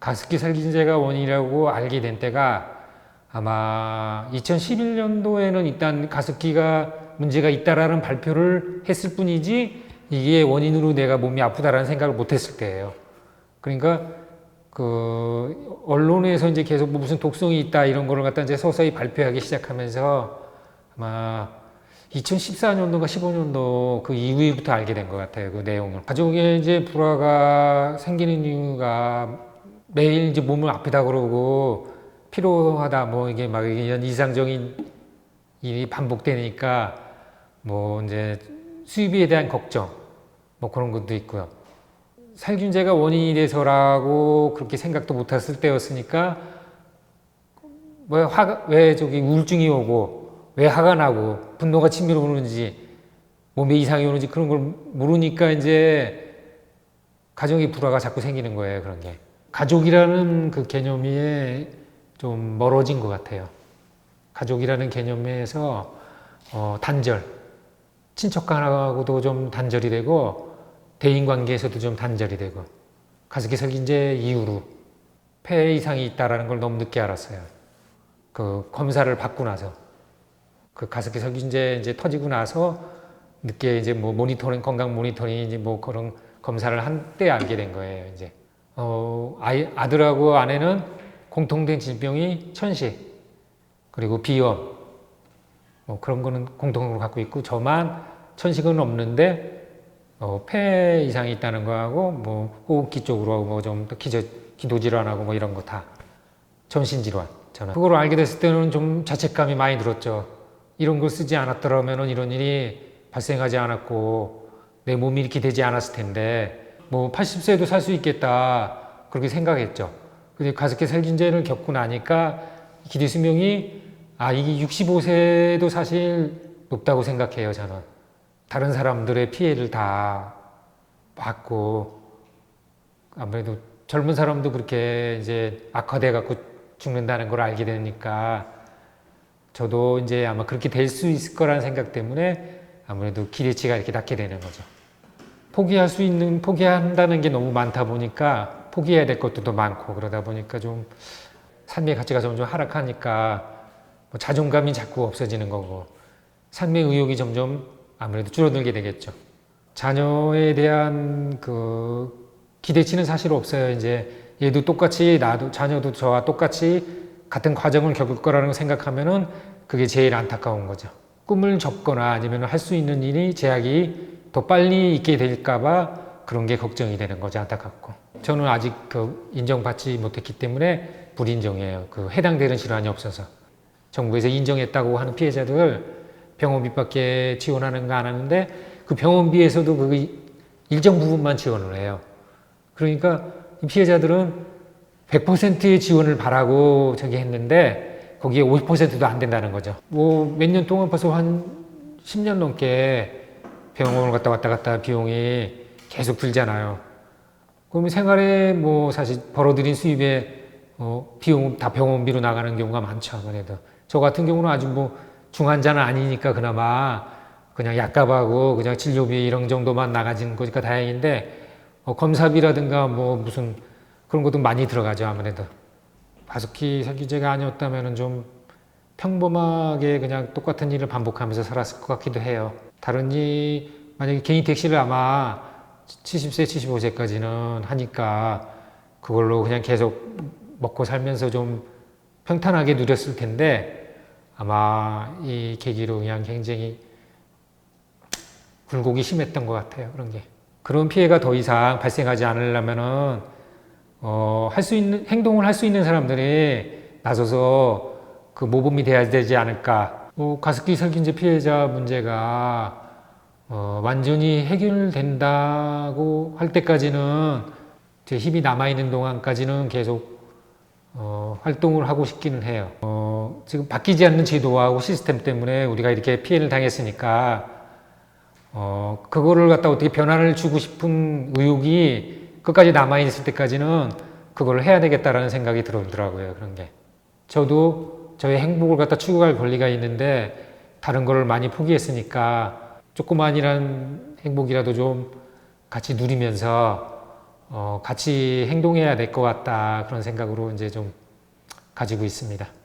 가습기 살균제가 원인이라고 알게 된 때가 아마 2011년도에는 일단 가습기가 문제가 있다라는 발표를 했을 뿐이지 이게 원인으로 내가 몸이 아프다라는 생각을 못 했을 때예요. 그러니까 그 언론에서 이제 계속 뭐 무슨 독성이 있다 이런 거를 갖다 이제 서서히 발표하기 시작하면서 아마 2014년도인가 15년도 그 이후부터 알게 된 것 같아요. 그 내용을. 가족에 이제 불화가 생기는 이유가 매일 이제 몸을 아프다 그러고 피로하다 뭐 이게 막 이런 이상적인 일이 반복되니까 뭐 이제 수입에 대한 걱정 뭐 그런 것도 있고요. 살균제가 원인이 돼서라고 그렇게 생각도 못 했을 때였으니까 왜 저기 우울증이 오고 왜 화가 나고 분노가 치밀어 오는지 몸에 이상이 오는지 그런 걸 모르니까 이제 가정의 불화가 자꾸 생기는 거예요. 그런 게 가족이라는 그 개념이 좀 멀어진 것 같아요. 가족이라는 개념에서 단절, 친척간하고도 좀 단절이 되고 대인관계에서도 좀 단절이 되고 가습기 살균제 이후로 폐 이상이 있다라는 걸 너무 늦게 알았어요. 그 검사를 받고 나서 그 가습기 살균제 이제 터지고 나서 늦게 이제 뭐 모니터링 건강 모니터링 이제 뭐 그런 검사를 한 때 알게 된 거예요. 이제 아들하고 아내는 공통된 질병이 천식 그리고 비염 뭐 그런 거는 공통으로 갖고 있고 저만 천식은 없는데 폐 이상이 있다는 거하고 뭐 호흡기 쪽으로 뭐 좀 기도 질환하고 뭐 이런 거 다 전신 질환 저는 그걸 알게 됐을 때는 좀 자책감이 많이 들었죠. 이런 걸 쓰지 않았더라면 이런 일이 발생하지 않았고 내 몸이 이렇게 되지 않았을 텐데 뭐 80세도 살 수 있겠다 그렇게 생각했죠. 근데 가습기 살균제를 겪고 나니까 기대 수명이 이게 65세도 사실 높다고 생각해요. 저는 다른 사람들의 피해를 다 받고 아무래도 젊은 사람도 그렇게 이제 악화돼 갖고 죽는다는 걸 알게 되니까 저도 이제 아마 그렇게 될 수 있을 거라는 생각 때문에 아무래도 기대치가 이렇게 낮게 되는 거죠. 포기한다는 게 너무 많다 보니까 포기해야 될 것도 더 많고 그러다 보니까 좀 삶의 가치가 점점 하락하니까 뭐 자존감이 자꾸 없어지는 거고 삶의 의욕이 점점 아무래도 줄어들게 되겠죠. 자녀에 대한 그 기대치는 사실 없어요. 이제 얘도 똑같이 자녀도 저와 똑같이 같은 과정을 겪을 거라는 걸 생각하면은 그게 제일 안타까운 거죠. 꿈을 접거나 아니면 할 수 있는 일이 제약이 더 빨리 있게 될까봐 그런 게 걱정이 되는 거죠. 안타깝고. 저는 아직 그 인정받지 못했기 때문에 불인정이에요. 그 해당되는 질환이 없어서. 정부에서 인정했다고 하는 피해자들 병원비밖에 지원하는 거 안 하는데 그 병원비에서도 그 일정 부분만 지원을 해요. 그러니까 이 피해자들은 100%의 지원을 바라고 저기 했는데 거기에 50%도 안 된다는 거죠. 뭐 몇 년 동안 벌써 한 10년 넘게 병원을 왔다 갔다 비용이 계속 들잖아요. 그러면 생활에 뭐 사실 벌어들인 수입에 비용 다 병원비로 나가는 경우가 많죠. 아무래도 저 같은 경우는 아주 뭐 중환자는 아니니까 그나마 그냥 약값하고 그냥 진료비 이런 정도만 나가진 거니까 다행인데 검사비라든가 뭐 무슨 그런 것도 많이 들어가죠. 아무래도 가습기 살균제가 아니었다면 좀 평범하게 그냥 똑같은 일을 반복하면서 살았을 것 같기도 해요. 다른 일 만약에 개인 택시를 아마 70세 75세까지는 하니까 그걸로 그냥 계속 먹고 살면서 좀 평탄하게 누렸을 텐데 아마 이 계기로 그냥 굉장히 굴곡이 심했던 것 같아요. 그런 피해가 더 이상 발생하지 않으려면은 행동을 할 수 있는 사람들이 나서서 그 모범이 돼야 되지 않을까. 가습기 살균제 피해자 문제가 완전히 해결된다고 할 때까지는 제 힘이 남아있는 동안까지는 계속 활동을 하고 싶기는 해요. 지금 바뀌지 않는 제도하고 시스템 때문에 우리가 이렇게 피해를 당했으니까 그거를 갖다 어떻게 변화를 주고 싶은 의욕이 끝까지 남아있을 때까지는 그걸 해야 되겠다라는 생각이 들더라고요. 그런 게. 저도 저의 행복을 갖다 추구할 권리가 있는데 다른 걸 많이 포기했으니까 조그만이란 행복이라도 좀 같이 누리면서 같이 행동해야 될 것 같다 그런 생각으로 이제 좀 가지고 있습니다.